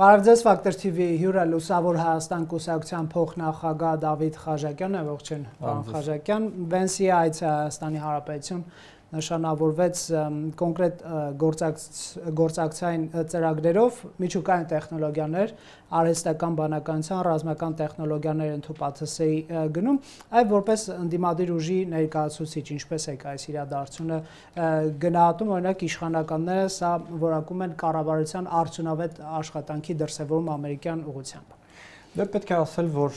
Բարև Ֆակտոր TV հյուրը Լուսավոր Հայաստան կուսակցության փոխնախագահ Դավիթ Խաչատյանն է, ողջույն, պարոն Խաչատյան, Վենսի այցը Հայաստանի Հանրապետություն նշանավորվեց կոնկրետ գործակցային ծրագրերով, միջուկային տեխնոլոգիաներ, արհեստական բանականության, ռազմական տեխնոլոգիաներ ընդհանրապես գնում, այլ որպես ընդդիմադիր ուժի ներկայացուցիչ, ինչպես է այս իրադարձությունը գնահատում, օրինակ իշխանականները սա որակում են կառավարության արդյունավետ աշխատանքի դրսևորում ամերիկյան ուղղությամբ։ Դե պետք է ասել, որ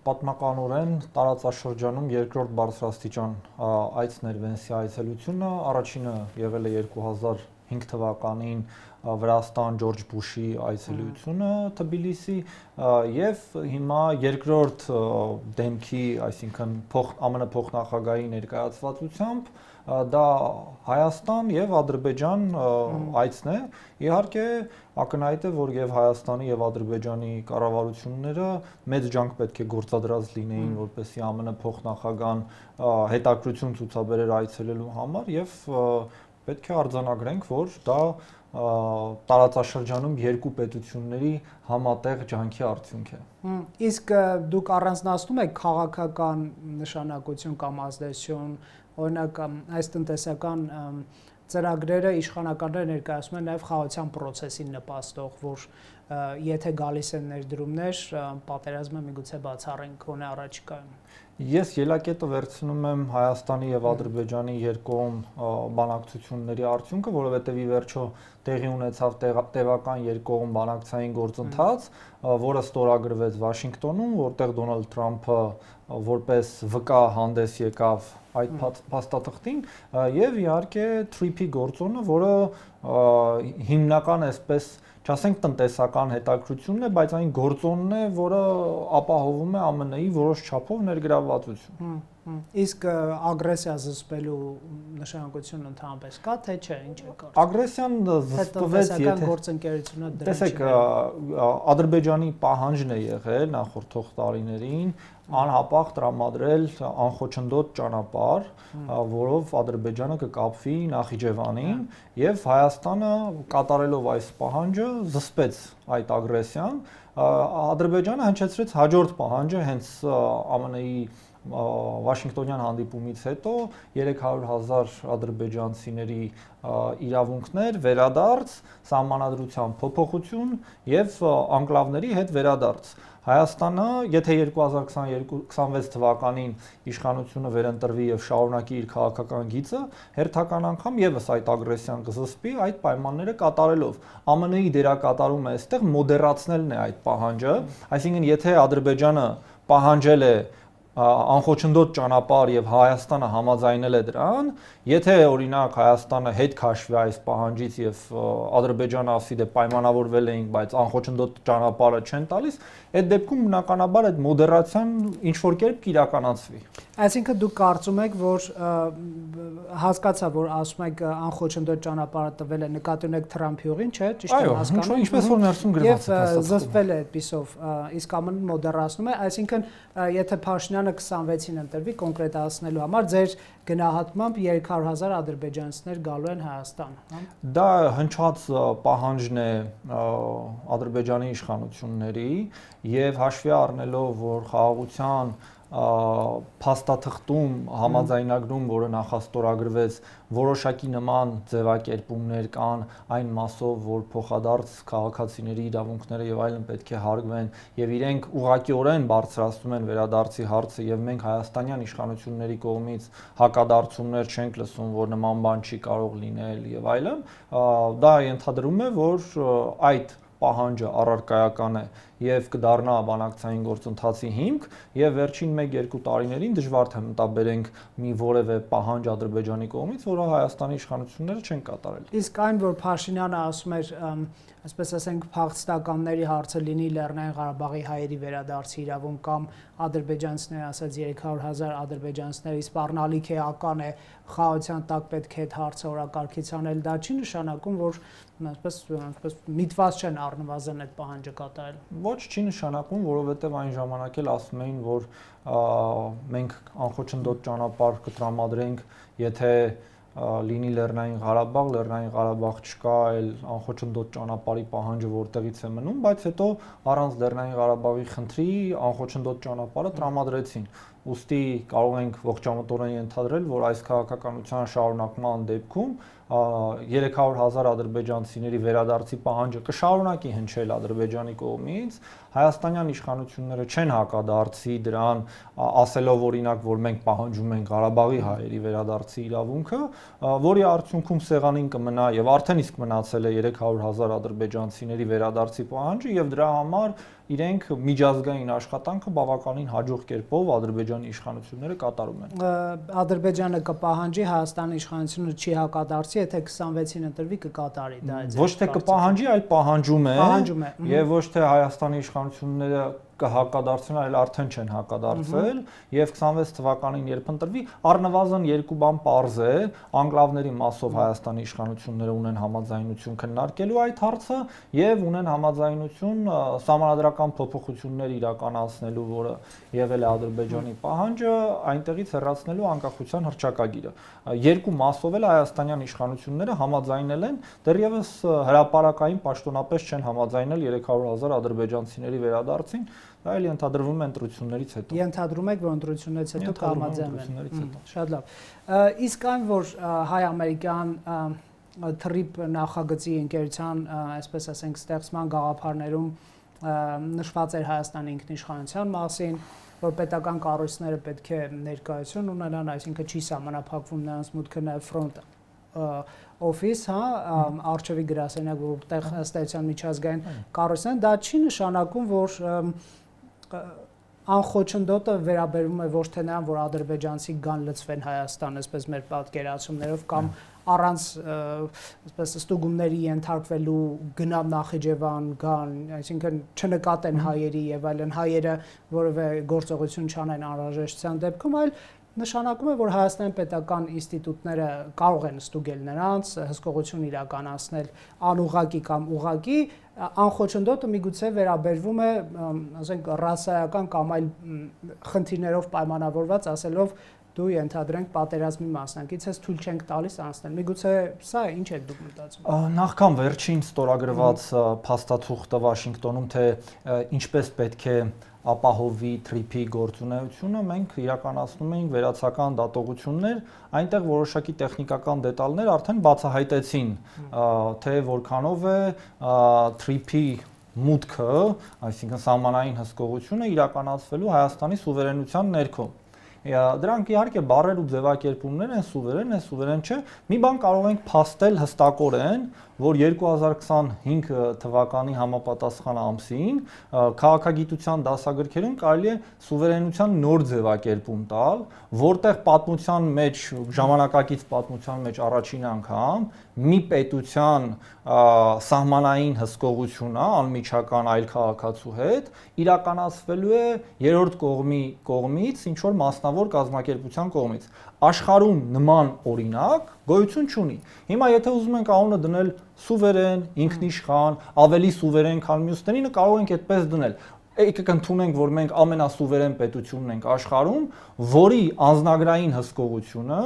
պատմականորեն տարածաշրջանում երկրորդ բարձրաստիճան այցն էր Վենսի այցելությունը, առաջինը եղել է 2005 թվականին Վրաստան Ջորջ Բուշի այցելությունը Թբիլիսի եւ հիմա երկրորդ դեմքի, այսինքն ԱՄՆ փոխնախագահի ներկայացվածությամբ դա Հայաստան եւ Ադրբեջան այցն է։ Իհարկե ակնհայտ է, որ եւ Հայաստանի եւ Ադրբեջանի կառավարությունները մեծ ջանք պետք է գործադրած լինեին, որպեսզի ԱՄՆ փոխնախագահան հետաքրություն ցուցաբերեր այցելելու համար եւ պետք է արձանագրենք, որ դա տարածաշրջանում երկու պետությունների համատեղ ջանքի արդյունք է։ Իսկ դուք առանձնացնում եք քաղաքական նշանակություն կամ ազդեցություն, օրինակ այս տնտեսական ծրագրերը իշխանականները ներկայացնում են նաև խաղաղության process-ին նպաստող, որ եթե գալիս են ներդրումներ, պատերազմը միգուցե բացառենք գոնե առաջիկայում։ Ես ելակետը վերցնում եմ Հայաստանի եւ Ադրբեջանի երկկողմ բանակցությունների արդյունքը, որովհետեւ ի վերջո տեղի ունեցավ տևական երկկողմ բանակցային գործընթաց, որը ստորագրվեց Վաշինգտոնում, որտեղ Դոնալդ Թրամփը որպես վկա հանդես եկավ այդ փաստաթղթին եւ իհարկե TRIP-ի գործոնը, որը հիմնական այսպես չասենք տնտեսական հետաքրությունն է, բայց այն գործոնն է, որը ապահովում է ԱՄՆ-ի որոշ չափով ներգրավվածություն։ Իսկ ագրեսիա զսպելու նշանակությունը ընդհանրապես կա, թե չէ, ինչ է կարծում։ Ագրեսիան զսպվեց, եթե գործընկերությունը դրան տեսեք, Ադրբեջանի պահանջն է եղել նախորդող տարիներին անհապաղ տրամադրել անխոչնդոտ ճանապարհ, որով Ադրբեջանը կկապվի Նախիջևանին եւ Հայաստանը կատարելով այս պահանջը զսպեց այդ ագրեսիան, Ադրբեջանը հնչեցրեց հաջորդ պահանջը հենց ԱՄՆ-ի Վաշինգտոնյան հանդիպումից հետո 300,000 ադրբեջանցիների իրավունքներ, վերադարձ, սահմանադրության փոփոխություն եւ անկլավների հետ վերադարձ։ Հայաստանը, եթե 2026 թվականին իշխանությունը վերընտրվի եւ շարունակի իր քաղաքական գիծը, հերթական անգամ եւս այդ ագրեսիան կզսպի այդ պայմանները կատարելով։ ԱՄՆ-ի դերակատարումը այստեղ մոդերացնելն է այդ պահանջը, այսինքն եթե Ադրբեջանը պահանջել է անխոչնդոտ ճանապարհ եւ Հայաստանը համաձայնել է դրան, եթե օրինակ Հայաստանը հետ քաշվի այս պահանջից եւ Ադրբեջանը ասի դե պայմանավորվել էինք, բայց անխոչնդոտ ճանապարհը չեն տալիս, այդ դեպքում բնականաբար այդ մոդերացիան ինչ որ կերպ կիրականացվի։ Այսինքն դուք կարծում եք, որ հասկացա, որ ասում եք անխոչնդոտ ճանապարհը տվել է, նկատի ունեք Թրամփի ուղին, չէ՞, ճիշտ եմ հասկանում։ Այո, ինչպես որ ներսում գրված է եւ զսպվել է այդպիսով, իսկ ԱՄՆ-ն մոդերացնում է, այսինքն եթե Փաշինյանը 26-ին ընտրվի կոնկրետացնելու համար ձեր գնահատմամբ 300,000 ադրբեջանցիներ գալու են Հայաստան, հա։ Դա հնչած պահանջն է Ադրբեջանի իշխանությունների եւ հաշվի առնելով, որ խաղաղության փաստաթղթում համաձայնագրում, որը նախաստորագրվեց, որոշակի նման ձևակերպումներ կան այն մասով, որ փոխադարձ քաղաքացիների իրավունքները եւ այլն պետք է հարգվեն եւ իրենք ուղղակիորեն բարձրացնում են վերադարձի հարցը եւ մենք հայաստանյան իշխանությունների կողմից հակադարձումներ չենք լսում, որ նման բան չի կարող լինել եւ այլն, դա ենթադրում է, որ այդ պահանջը առարկայական է եւ կդառնա բանակցային գործընթացի հիմք եւ վերջին 1-2 տարիներին դժվար թե մտաբերենք մի որևէ պահանջ Ադրբեջանի կողմից, որը Հայաստանի իշխանությունները չեն կատարել։ Իսկ այն, որ Փաշինյանը ասում էր, այսպես ասենք, փախստականների հարցը լինի Լեռնային Ղարաբաղի հայերի վերադարձի իրավունք կամ ադրբեջանցիները ասած 300,000 ադրբեջանցիների սպառնալիք էական է խաղաղության տակ պետք է այդ հարցը օրակարգից անել, դա չի նշանակում, որ այսպես միտված չեն առնվազն այդ պահանջը կատարել։ Ոչ, չի նշանակում, որովհետև այն ժամանակ էլ ասում էին, որ մենք անխոչնդոտ ճանապարհ կտրամադրենք, եթե լինի Լեռնային Ղարաբաղ չկա այլ անխոչնդոտ ճանապարհի պահանջը որտեղից է մնում, բայց հետո առանց Լեռնային Ղարաբաղի խնդրի անխոչնդոտ ճանապարհը տրամադրեցին։ Ուստի կարող ենք ողջամտորեն ենթադրել, որ այս քաղաքականության շարունակման դեպքում 300,000 ադրբեջանցիների վերադարձի պահանջը կշարունակի հնչել Ադրբեջանի կողմից, հայաստանյան իշխանությունները չեն հակադարձի դրան, ասելով օրինակ, որ մենք պահանջում ենք Ղարաբաղի հայերի վերադարձի իրավունքը, որի արդյունքում սեղանին կմնա եւ արդեն իսկ մնացել է 300,000 ադրբեջանցիների վերադարձի պահանջը եւ դրա համար իրենք միջազգային աշխատանքը բավականին հաջող կերպով Ադրբեջանի իշխանությունները կատարում են։ Ադրբեջանը կպահանջի, Հայաստանի իշխանությունը չի հակադարձի, եթե 26-ին ընտրվի կկատարի, դա է։ Ոչ թե կպահանջի, այլ պահանջում է, եւ ոչ թե Հայաստանի իշխանությունները կհակադարձեն, այլ արդեն չեն հակադարձել եւ 26 թվականին երբ ընտրվի, առնվազն երկու բան պարզ է, անկլավների մասով Հայաստանի իշխանությունները ունեն համաձայնություն քննարկելու այդ հարցը եւ ունեն համաձայնություն սահմանադրական փոփոխություններ իրականացնելու, որը եղել է Ադրբեջանի պահանջը, այնտեղից հեռացնելու անկախության հռչակագիրը։ Երկու մասով էլ հայաստանյան իշխանությունները համաձայնել են, դեռևս հրապարակային պաշտոնապես չեն համաձայնել 300,000 ադրբեջանցիների վերադարձին, դա էլ ենթադրվում է ընտրություններից հետո։ Ենթադրում եք, որ ընտրություններից հետո կհամաձայնվեն։ Շատ լավ։ Իսկ այն, որ հայ-ամերիկյան թրիփ նախագծի ընկերության, այսպես ասենք, ստեղծման գաղափարներում նշված էր Հայաստանի ինքնիշխանության մասին, որ պետական կառույցները պետք է ներկայություն ունենան, այսինքն չի սահմանափակվում նրանց մուտքը նաև front office, արխիվի գրասենյակ, որտեղ ըստ էության միջազգային կառույցն են, դա չի նշանակում, որ անխոչնդոտը վերաբերում է ոչ թե նրան, որ ադրբեջանցի գան լցվեն Հայաստան, այսպես մեր պատկերացումներով, կամ առանց այսպես ստուգումների ենթարկվելու գնամ Նախիջևան գան, այսինքն չնկատեն հայերի եւ այլն հայերը որևէ գործողություն չանեն անհրաժեշտության դեպքում, այլ նշանակում է, որ Հայաստանի պետական ինստիտուտները կարող են ստուգել նրանց, հսկողություն իրականացնել անուղղակի կամ ուղղակի, անխոչնդոտը միգուցե վերաբերվում է, ասենք, ռասայական կամ այլ խնդիրներով պայմանավորված, ասելով դու ենթադրենք պատերազմի մասնակից ես, թույլ չենք տալիս անցնել։ Միգուցե սա ինչ եք դուք մտածում։ Նախքան վերջին ստորագրված փաստաթուղթը Վաշինգտոնում, թե ինչպես պետք է ապահովի թրիփի գործունեությունը, մենք իրականացնում էինք վերացական դատողություններ, այնտեղ որոշակի տեխնիկական դետալներ արդեն բացահայտեցին, թե որքանով է թրիփի մուտքը, այսինքն սահմանային հսկողությունը իրականացվելու Հայաստանի սուվերենության ներքո։ Դրանք իհարկե բառեր ու ձևակերպումներ են, սուվերեն չէ։ Մի բան կարող ենք փաստել հստակորեն, որ 2025 թվականի համապատասխան ամսին քաղաքագիտության դասագրքերում կարելի է սուվերենության նոր ձևակերպում տալ, որտեղ պատմության մեջ, ժամանակակից պատմության մեջ առաջին անգամ մի պետության սահմանային հսկողությունը անմիջական այլ քաղաքացու հետ իրականացվելու է երրորդ կողմի կողմից, ինչ որ մասնավոր կազմակերպության կողմից։ Աշխարհում նման օրինակ գոյություն չունի։ Հիմա եթե ուզում ենք անունը դնել սուվերեն, ինքնիշխան, ավելի սուվերեն, քան մյուսներին, կարող ենք այդպես դնել։ Եկեք ընդունենք, որ մենք ամենասուվերեն պետությունն ենք աշխարհում, որի անձնագրային հսկողությունը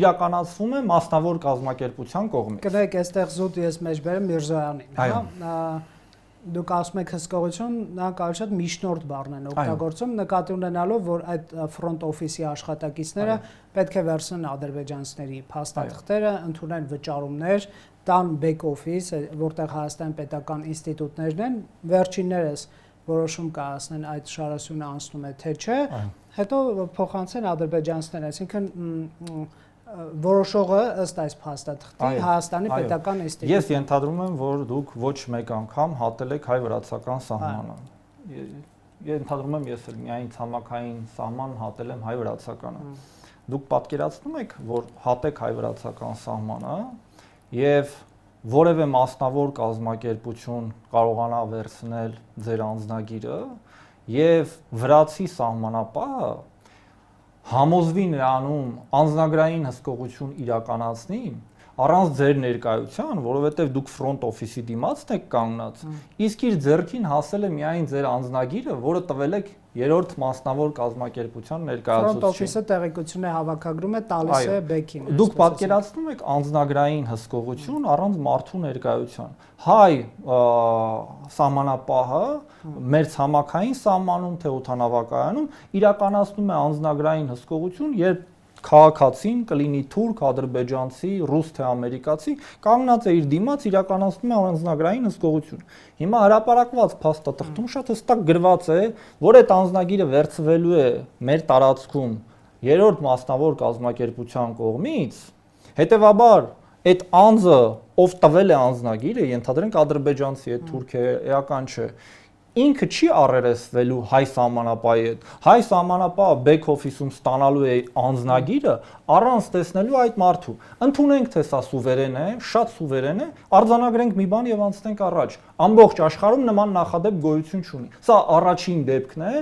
իրականացվում է մասնավոր կազմակերպության կողմից։ Կներեք, այստեղ զուտ ես մեջ բերեմ Միրզոյանին, հա։ Դուք ասում եք հսկողություն, նա կարող շատ միջնորդ բառն են օգտագործում, նկատի ունենալով, որ այդ front office-ի աշխատակիցները պետք է վերցնեն ադրբեջանցիների փաստաթղթերը, ընդունեն վճարումներ, տան back office, որտեղ Հայաստանի պետական ինստիտուտներն են, վերջիններս որոշում կայացնեն այդ շարասյունը անցնում է թե չէ, հետո փոխանցեն ադրբեջանցիներին, այսինքն որոշողը ըստ այս փաստաթղթի Հայաստանի պետական ինստիտուտը։ Ես ենթադրում եմ, որ դուք ոչ մեկ անգամ հատել եք հայ-վրացական սահմանը։ Ենթադրում եմ, ես էլ միայն ցամաքային սահման հատել եմ հայ-վրացականը։ Դուք պատկերացնում եք, որ հատեք հայ-վրացական սահմանը եւ որևէ մասնավոր կազմակերպություն կարողանա վերցնել ձեր անձնագիրը եւ վրացի սահմանապահը համոզվի նրանում անձնագրային հսկողություն իրականացնի առանց ձեր ներկայության, որովհետև դուք front office-ի դիմացն եք կանգնած, իսկ իր ձեռքին հասել է միայն ձեր անձնագիրը, որը տվել եք երրորդ մասնավոր կազմակերպության Front ներկայացուցիչ։ office-ը տեղեկություն է հավաքագրում է, տալիս է բեքին։ Դուք պատկերացնում եք անձնագրային հսկողություն առանց մարդու ներկայության։ Հայ սահմանապահը մեր ցամաքային սահմանում թե օդանավակայանում իրականացնում է անձնագրային հսկողություն, երբ քաղաքացին կլինի թուրք, ադրբեջանցի, ռուս թե ամերիկացի, կանգնած է իր դիմաց իրականացնում է անձնագրային հսկողություն։ Հիմա հրապարակված փաստաթղթում շատ հստակ գրված է, որ այդ անձնագիրը վերցվելու է մեր տարածքում երրորդ մասնավոր կազմակերպության կողմից, հետևաբար այդ անձը, ով տվել է անձնագիրը, ենթադրենք ադրբեջանցի է, թուրք է, էական չէ, ինքը չի առերեսվելու հայ սահմանապահի հետ։ Հայ սահմանապահը back office-ում ստանալու է անձնագիրը առանց տեսնելու այդ մարդու։ Ընդունենք, թե սա սուվերեն է, շատ սուվերեն է, արձանագրենք մի բան եւ անցնենք առաջ։ Ամբողջ աշխարհում նման նախադեպ գոյություն չունի։ Սա առաջին դեպքն է,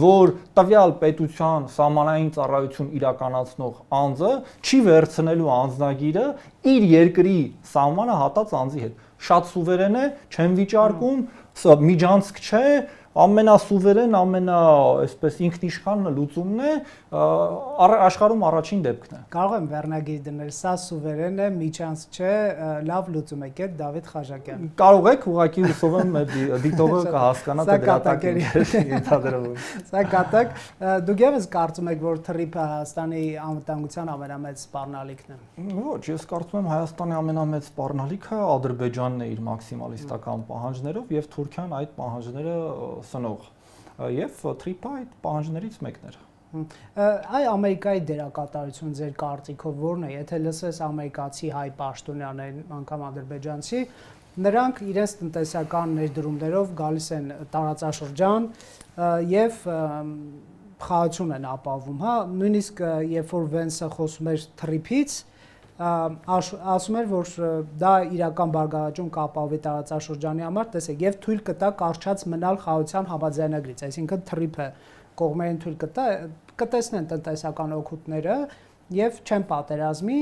որ տվյալ պետության սահմանային ծառայություն իրականացնող անձը չի վերցնելու անձնագիրը իր երկրի սահմանը հատած անձի հետ։ Շատ սուվերեն է, չեն վիճարկում, սա միջանցք չէ, ամենասուվերեն, այսպես ինքնիշխան լուծումն է, աշխարհում առաջին դեպքն է։ Կարող եմ վերնագիր դնել, սա սուվերեն է, միջանցք չէ, լավ լուծում եք, Դավիթ Խաչակյան։ Կարող եք, ուղղակի հուսով եմ մեր դիտողը կհասկանա, թե դրատակի ենթադրվում։ Սա կատակ, դուք եւս կարծում եք, որ թրիփը Հայաստանի անվտանգության ամենամեծ սպառնալիքն է։ Ոչ, ես կարծում եմ Հայաստանի ամենամեծ սպառնալիքը Ադրբեջանն է իր մաքսիմալիստական պահանջներով եւ Թուրքիան այդ պահանջները սնող եւ թրիփը այդ պահանջներից մեկն էր։ Այ Ամերիկայի դերակատարություն ձեր կարծիքով ո՞րն է, եթե լսես ամերիկացի հայ պաշտոնյաներն, անգամ ադրբեջանցի, նրանք իրենց տնտեսական ներդրումներով գալիս են տարածաշրջան եւ խաղացում են ապահովում, հա, նույնիսկ երբ որ Վենսը խոսում էր թրիփից, ասում էր, որ դա իրական բարգավաճում կապահովի տարածաշրջանի համար, տեսեք, եւ թույլ կտա կարճած մնալ խաղաղության համաձայնագրից, այսինքն թրիփը կողմերին թույլ կտա, կտեսնեն տնտեսական օգուտները եւ չեն պատերազմի,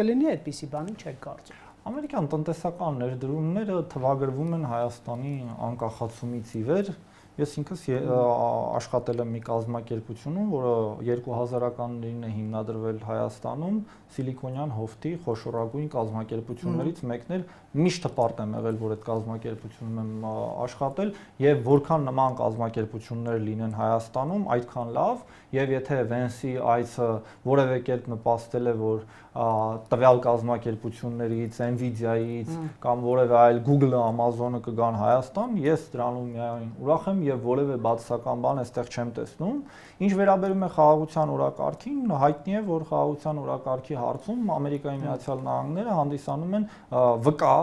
կլինի այդպիսի բան, ինչ եք կարծում։ Ամերիկյան տնտեսական ներդրումները թվագրվում են Հայաստանի անկախացումից ի վեր։ Ես ինքս աշխատել եմ մի կազմակերպությունում, որը 2000-ականներին է հիմնադրվել Հայաստանում, Սիլիկոնյան հովտի խոշորագույն կազմակերպություններից մեկն էր, միշտ հպարտ եմ եղել, որ այդ կազմակերպությունում եմ աշխատել եւ որքան նման կազմակերպություններ լինեն Հայաստանում, այդքան լավ, եւ եթե Վենսի այցը որևէ կերպ նպաստել է, որ տվյալ կազմակերպություններից, Nvidia-ից կամ որևէ այլ Google-ը, Amazon-ը կգան Հայաստան, ես դրանով միայն ուրախ եմ եւ որևէ բացասական բան այստեղ չեմ տեսնում։ Ինչ վերաբերում է խաղաղության օրակարգին, հայտնի է, որ խաղաղության օրակարգի հարցում Ամերիկայի Միացյալ Նահանգները հանդիսանում են վկա,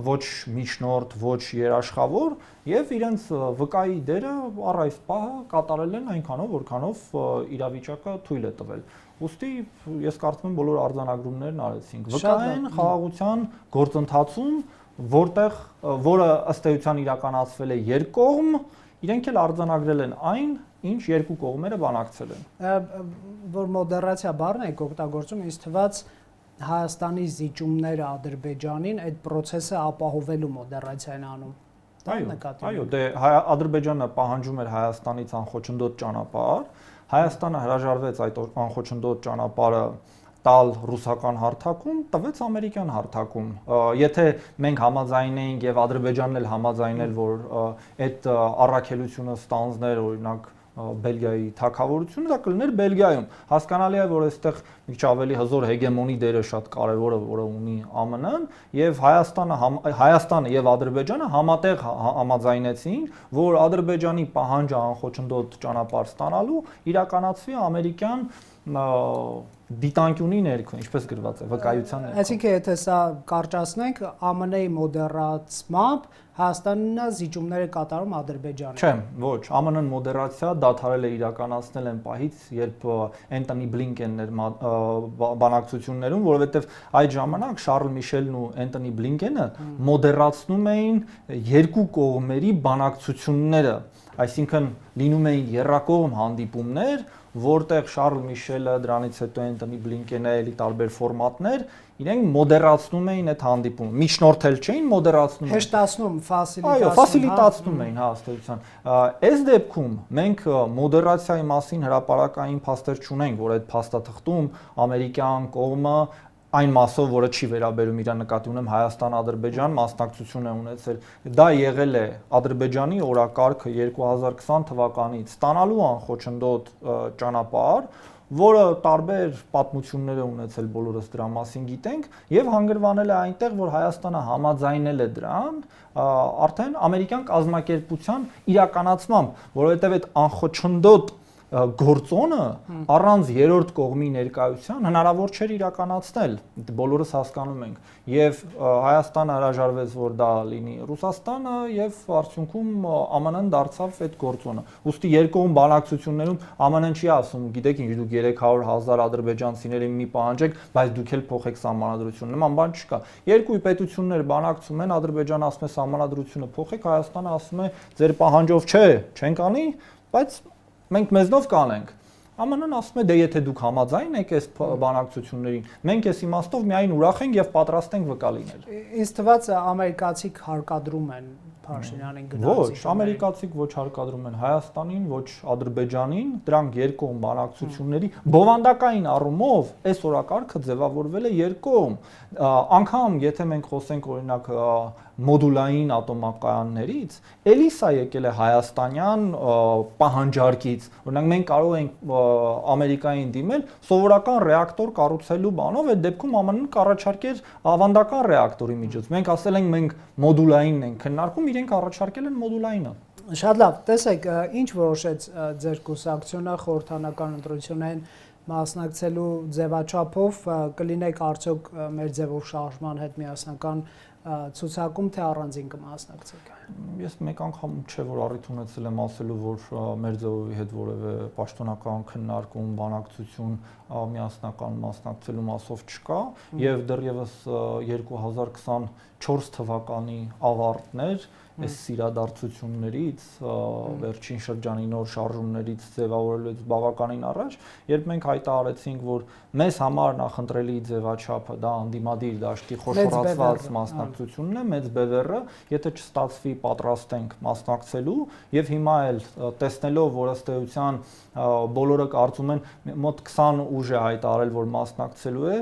ոչ միջնորդ, ոչ երաշխավոր, եւ իրենց վկայի դերը առ այս պահը կատարել են այնքանով, որքանով իրավիճակը թույլ է տվել։ Ուստի ես կարծում եմ բոլոր արձանագրումներն արեցինք։ Վկային խաղաղության գործընթացում, որը ըստ էության իրականացվել է երկկողմ, իրենք էլ արձանագրել են այն, ինչ երկու կողմերը բանակցել են։ Որ մոդերացիա բառն եք օգտագործում, ինձ թվաց Հայաստանի զիջումները Ադրբեջանին այդ process-ը ապահովելու մոդերացիա են անում։ Այո, դե Ադրբեջանը պահանջում էր Հայաստանից անխոչնդոտ ճանապարհ, Հայաստանը հրաժարվեց այդ անխոչնդոտ ճանապարհը տալ ռուսական հարթակում, տվեց ամերիկյան հարթակում։ Եթե մենք համաձայնեինք եւ Ադրբեջանն էլ համաձայնել, որ այդ առաքելությունը ստանձներ, օրինակ Բելգիայի թագավորությունը, դա կլիներ Բելգիայում։ Հասկանալի է, որ այստեղ մի քիչ ավելի հզոր հեգեմոնի դերը շատ կարևոր է, որը ունի ԱՄՆ-ն, եւ Հայաստանը եւ Ադրբեջանը համատեղ համաձայնեցին, որ Ադրբեջանի պահանջը անխոչնդոտ ճանապարհ ստանալու իրականացվի ամերիկյան դիտանկյունի ներքո, ինչպես գրված է, վկայության ներքո։ Այսինքն, եթե սա կարճացնենք, ԱՄՆ-ի մոդերացմամբ Հայաստանն զիջումները կատարում Ադրբեջանը։ Չէ, ոչ, ԱՄՆ-ն մոդերացիա դադարել է իրականացնել այն պահից, երբ Էնտոնի Բլինկենն էր բանակցություններում, որովհետև այդ ժամանակ Շարլ Միշելն ու Էնտոնի Բլինկենը մոդերացնում էին երկու կողմերի բանակցությունները։ այսինքն լինում էին եռակողմ հանդիպումներ, որտեղ Շարլ Միշելը, դրանից հետո Էնթոնի Բլինկենը, էլի տարբեր ֆորմատներ, իրենք մոդերացնում էին այդ հանդիպումը։ Միջնորդել չէին, մոդերացնում էին։ Հեշտացնում, Այո, ֆասիլիտացնում էին, հա, ըստեյության։ Այս դեպքում մենք մոդերացիայի մասին հրապարակային փաստեր չունենք, որ այդ փաստաթղթում ամերիկյան կողմը այն մասով, որը չի վերաբերում իր նկատի ունեմ Հայաստան-Ադրբեջան մասնակցություն է ունեցել։ Դա եղել է Ադրբեջանի օրակարգը 2020 թվականից ստանալու անխոչնդոտ ճանապարհ, որը տարբեր պատմություններ է ունեցել, բոլորս դրա մասին գիտենք, եւ հանգրվանել է այնտեղ, որ Հայաստանը համաձայնել է դրան, արդեն ամերիկյան կազմակերպության իրականացմամբ, որովհետեւ այդ անխոչնդոտ գործոնը առանց երրորդ կողմի ներկայության հնարավոր չէր իրականացնել, բոլորս հասկանում ենք, եւ Հայաստանը հրաժարվեց, որ դա լինի Ռուսաստանը, եւ արդյունքում ԱՄՆ-ն դարձավ այդ գործոնը։ Ուստի երկկողմ բանակցություններում ԱՄՆ-ն չի ասում, գիտեք ինչ, դուք 300,000 ադրբեջանցիների մի պահանջեք, բայց դուք էլ փոխեք սահմանադրությունը, նման բան չկա։ Երկու պետություններ բանակցում են, Ադրբեջանը ասում է սահմանադրությունը փոխեք, Հայաստանը ասում է ձեր պահանջով չէ, չենք անի, բայց մենք մեզնով կանենք։ ԱՄՆ-ն ասում է դե եթե դուք համաձայն եք այս բանակցություններին, մենք այս իմաստով միայն ուրախ ենք եւ պատրաստ ենք վկա լինել։ Ինձ թվաց ամերիկացիք հարկադրում են Փաշինյանին գնացի։ Ոչ, ամերիկացիք ոչ հարկադրում են Հայաստանին, ոչ Ադրբեջանին, դրանք երկկողմ բանակցությունների բովանդակային առումով այս օրակարգը ձևավորվել է երկկողմ։ Անկամ եթե մենք խոսենք օրինակ մոդուլային ատոմակայաններից, էլի սա եկել է հայաստանյան պահանջարկից։ Օրինակ մենք կարող ենք Ամերիկային դիմել սովորական ռեակտոր կառուցելու բանով, այդ դեպքում ԱՄՆ-ն կառաջարկեր ավանդական ռեակտորի միջոց։ Մենք ասել ենք մենք մոդուլայինն ենք քննարկում, իրենք առաջարկել են մոդուլայինը։ Շատ լավ, տեսեք, ինչ որոշեց ձեր կուսակցությունը խորհրդանական ընտրություններին մասնակցելու ձևաչափով, կլինեք արդյոք մեր ձևով շարժման հետ միասնական ցուցակում, թե առանձին կմասնակցեք։ Ես մեկ անգամ չէ որ առիթ ունեցել եմ ասելու, որ մեր ձևովի հետ որևէ պաշտոնական քննարկում, բանակցություն միասնական մասնակցելու մասով չկա, եւ դեռևս 2024 թվականի ավարտներ այս սիրադարձություններից, վերջին շրջանի նոր շարժումներից ձևավորելուց բավականին առաջ, երբ մենք հայտարարեցինք, որ մեզ համար նախընտրելի ձևաչափը դա անդիմադիր դաշտի խոշորացված մասնակցությունն է, մեծ բևեռը, եթե չստացվի պատրաստ ենք մասնակցելու, եւ հիմա էլ տեսնելով, որ ըստ էության բոլորը կարծում են մոտ 20 ուժ է հայտարարել, որ մասնակցելու է,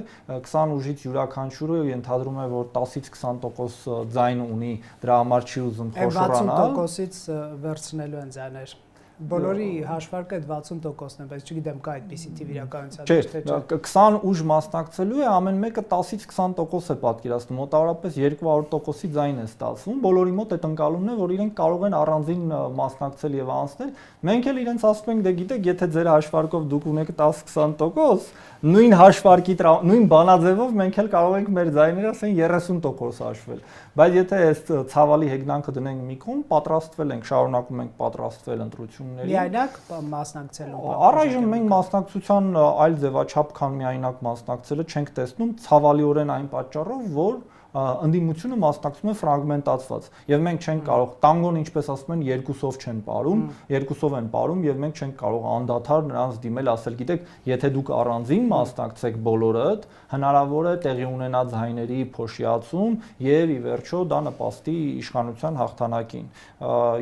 20 ուժից յուրաքանչյուրը ենթադրում է, որ 10-ից 20% ձայն ունի, դրա համար չի ուզում խոշորանալ։ 60%-ից վերցնելու են ձայներ։ Բոլորի հաշվարկը 60%-ն է, բայց չգիտեմ կա այդպիսի թիվ իրականության մեջ թե չէ։ 20 ուժ մասնակցելու է, ամեն մեկը 10-ից 20% է պատկերացնում, մոտավորապես 200%-ի ձայն է ստացվում։ Բոլորի մոտ այդ ընկալումն է, որ իրենք կարող են առանձին մասնակցել եւ անցնել։ Մենք էլ իրենց ասում ենք, դե գիտեք, եթե ձեր հաշվարկով դուք ունեք 10-20%, նույն հաշվարկի նույն բանաձևով մենք էլ կարող ենք մեր ձայները ասեն 30% հաշվել։ Բայց եթե այս ցավալի հեգնանքը դնենք մի կողմ, պատրաստվել ենք, շարունակում ենք պատրաստվել ընտրություններին։ Միայնակ մասնակցելու։ Առայժմ մենք մասնակցության այլ ձևաչափ, քան միայնակ մասնակցելը չենք տեսնում, ցավալիորեն այն պատճառով, որ ընդդիմությունը մասնակցում է ֆրագմենտացված եւ մենք չենք կարող տանգոն ինչպես ասում են երկուսով չեն ապարում, երկուսով են ապարում եւ մենք չենք կարող անդադար նրանց դիմել ասել գիտեք եթե դուք առանձին մասնակցեք բոլորդ հնարավոր է տեղի ունենա ձայների փոշիացում եւ ի վերջո դա նպաստի իշխանության հաղթանակին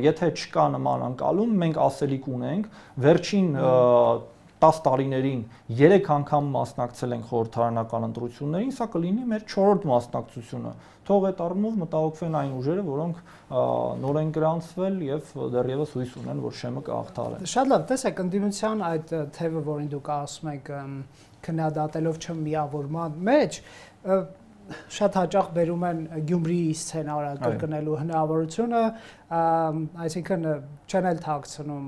եթե չկա նման անկալում մենք ասելիք ունենք վերջին 10 տարիներին 3 անգամ մասնակցել ենք խորհրդարանական ընտրություններին, սա կլինի մեր 4-րդ մասնակցությունը։ Թող այդ առումով մտահոգվեն այն ուժերը, որոնք նոր են գրանցվել եւ դեռևս հույս ունեն, որ շեմը կհաղթարեն։ Շատ լավ, տեսեք, ընդդիմության այդ թեւը, որին դուք ասում եք, քննադատելով չմիավորման մեջ, շատ հաճախ բերում են Գյումրիի սցենարը կրկնելու հնարավորությունը, այսինքն չեն էլ թաքցնում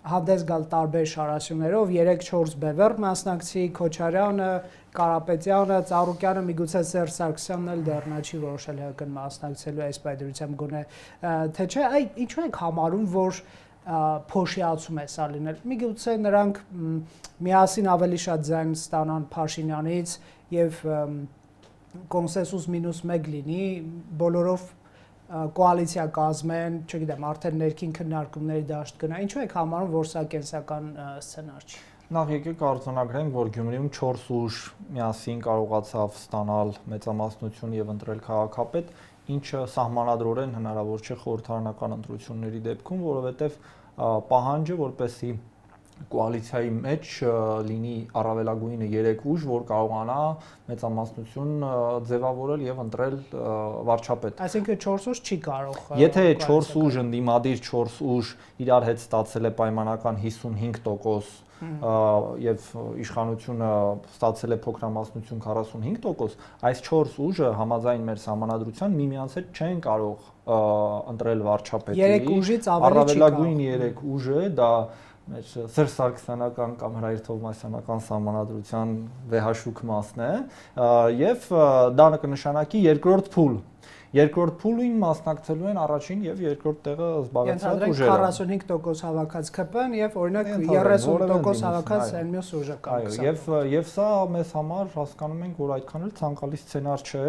հանդես գալ տարբեր շարասյուներով 3-4 բևեռ մասնակցի Քոչարյանը, Կարապետյանը, Ծառուկյանը, միգուցե Սերժ Սարգսյանն էլ դեռ նա չի որոշել ՀԿ-ն մասնակցելու այս պայդրությամբ գոնե թե չէ, այ ինչու ենք համարում, որ փոշիացում է սա լինել։ Միգուցե նրանք միասին ավելի շատ ձայն ստանան Փաշինյանից եւ կոնսենսուս -1 լինի, բոլորով կոալիցիա կազմեն, չգիտեմ, արդեն ներքին քննարկումների դաշտ գնա։ Ինչու եք համարում, որ սա կենսական սցենար չի։ Նախ եկեք արձանագրենք, որ Գյումրիում 4 ուժ միասին կարողացավ ստանալ մեծամասնություն եւ ընտրել քաղաքապետ, ինչը սահմանադրորեն հնարավոր չէ խորհրդարանական ընտրությունների դեպքում, որովհետեւ պահանջը, որպեսզի կոալիցիայի մեջ լինի առավելագույնը 3 ուժ, որ կարողանա մեծամասնություն ձևավորել եւ ընտրել վարչապետ։ Այսինքն 4 ուժ չի կարող։ Եթե 4 ուժ ընդդիմադիր 4 ուժ իրար հետ ստացել է պայմանական 55% եւ իշխանությունը ստացել է փոքրամասնություն 45%, այս 4 ուժը համաձայն մեր սահմանադրության միմյանց հետ չեն կարող ընտրել վարչապետի։ 3 ուժից ավելի չի կարող։ Առավելագույն 3 ուժը դա մեր Սերժ Սարգսյանական կամ Հրայր Թովմասյանական սահմանադրության վեհաշուկ մասն է եւ դա կնշանակի երկրորդ փուլ։ Երկրորդ փուլին մասնակցելու են առաջին եւ երկրորդ տեղը զբաղեցրած ուժերը։ 45% հավաքած ԿՊ-ն եւ օրինակ 30% հավաքած այն մյուս ուժը կամ։ Այո, եւ սա մեզ համար հասկանում ենք, որ այդքան էլ ցանկալի սցենար չէ,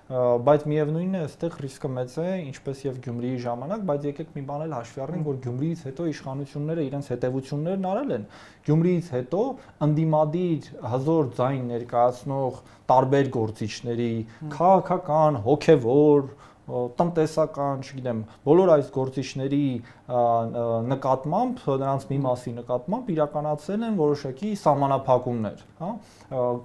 բայց միևնույնն է, այստեղ ռիսկը մեծ է, ինչպես եւ Գյումրիի ժամանակ, բայց եկեք մի բան էլ հաշվի առնենք, որ Գյումրիից հետո իշխանությունները իրենց հետևություններն արել են։ Գյումրիից հետո ընդդիմադիր հզոր ձայն ներկայացնող տարբեր գործիչների, քաղաքական, հոգևոր, տնտեսական, չգիտեմ, բոլոր այս գործիչների նկատմամբ, նրանց մի մասի նկատմամբ իրականացել են որոշակի սահմանափակումներ, հա,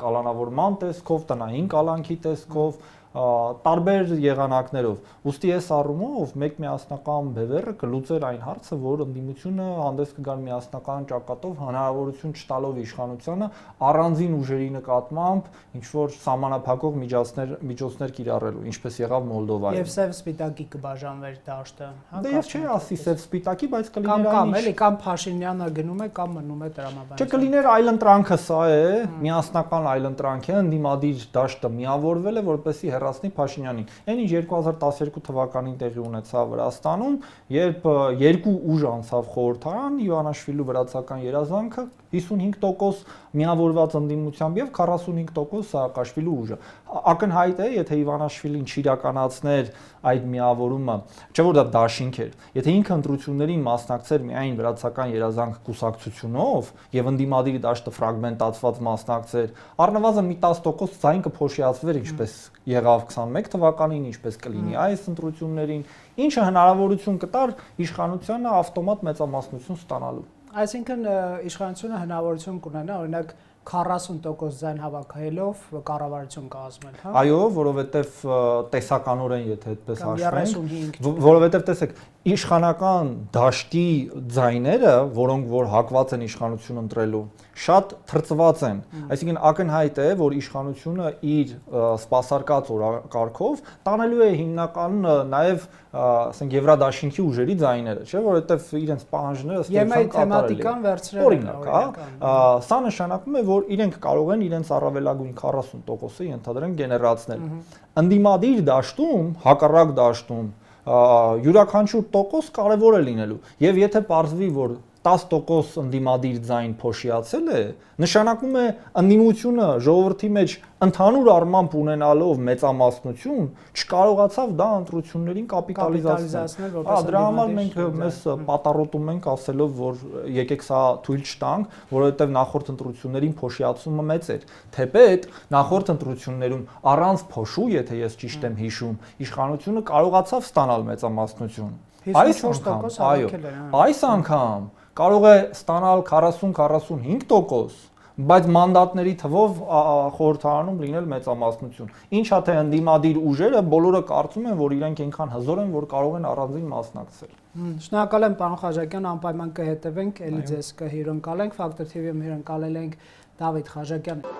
կալանավորման տեսքով, տնային կալանքի տեսքով, տարբեր եղանակներով։ Ուստի այս առումով մեկ միասնական բևեռը կլուծեր այն հարցը, որ ընդդիմությունը հանդես կգար միասնական ճակատով հնարավորություն չտալով իշխանությանը առանձին ուժերի նկատմամբ ինչ որ սահմանափակող միջոցներ կիրառելու, ինչպես եղավ Մոլդովայում։ Եվ սև սպիտակի կբաժանվեր դաշտը, հա։ Դե եւ չէ ասի սև սպիտակի, բայց կլիներ կամ էլի կամ Փաշինյանը գնում է կամ մնում է տրամաբանության։ Չկլիներ այլընտրանքը սա է, միասնական այլընտրանք է, ընդդիմադիր դաշտը միավորվել է, որպեսզի հեռացնի Փաշինյանին։ Այն ինչ 2012 թվականին տեղի ունեցավ Վրաստանում, երբ երկու ուժ անցավ խորհրդարան, Իվանաշվիլու վրացական երազանքը 55% միավորված ընդդիմությամբ եւ 45% Սաակաշվիլու ուժը։ Ակնհայտ է, եթե Իվանաշվիլին չիրականացներ այդ միավորումը, չէ՞ որ դա դաշինք էր։ Եթե ինքը ընտրություններին մասնակցեր միայն վրացական երազանք կուսակցությունով եւ ընդդիմադիր դաշտը ֆրագմենտացված մասնակցեր, առնվազն մի 10% ձայն կփոշիացվեր, ինչպես եղավ 21 թվականին, ինչպես կլինի այս ընտրություններին, ինչը հնարավորություն կտար իշխանությանը ավտոմատ մեծամասնություն ստանալու։ Այսինքն իշխանությունը հնարավորություն կունենա օրինակ 40% ձայն հավաքելով կառավարություն կազմել, հա։ Այո, որովհետև տեսականորեն, եթե այդպես հաշվենք, 35, որովհետև տեսեք, իշխանական դաշտի ձայները, որոնք որ հակված են իշխանություն ընտրելու, շատ թրծված են։ Այսինքն ակնհայտ է, որ իշխանությունը իր սպասարկած օրակարգով տանելու է հիմնական նաև, ասենք, Եվրադաշինքի ուժերի ձայները, չէ՞, որովհետև իրենց պահանջները ԵՄ-ի թեմատիկան վերցրել են, օրինակ, հա։ Սա նշանակում է, որ իրենք կարող են իրենց առավելագույն 40%-ը ենթադրեն գեներացնել։ Ընդդիմադիր դաշտում, հակառակ դաշտում յուրաքանչյուր տոկոս կարևոր է լինելու, եւ եթե պարզվի, որ 10% ընդդիմադիր ձայն փոշիացել է, նշանակում է ընդդիմությունը ժողովրդի մեջ ընդհանուր առմամբ ունենալով մեծամասնություն չկարողացավ դա ընտրություններին կապիտալիզացնել։ Դրա համար մենք մեզ պատառոտում ենք ասելով, որ եկեք սա թույլ չտանք, որովհետև նախորդ ընտրություններին փոշիացումը մեծ էր։ Թեպետ նախորդ ընտրություններում առանց փոշու, եթե ես ճիշտ եմ հիշում, իշխանությունը կարողացավ ստանալ մեծամասնություն։ Այս անգամ կարող է ստանալ 40-45%, բայց մանդատների թվով խորհրդարանում լինել մեծամասնություն։ Ինչա թե ընդդիմադիր ուժերը բոլորը կարծում են, որ իրենք այնքան հզոր են, որ կարող են առանձին մասնակցել։ Շնորհակալ եմ, պարոն Խաչատյան, անպայման կհետևենք, ելի ձեզ կհյուրընկալենք, Factor TV-ում հյուրընկալել ենք Դավիթ Խաչատյանին։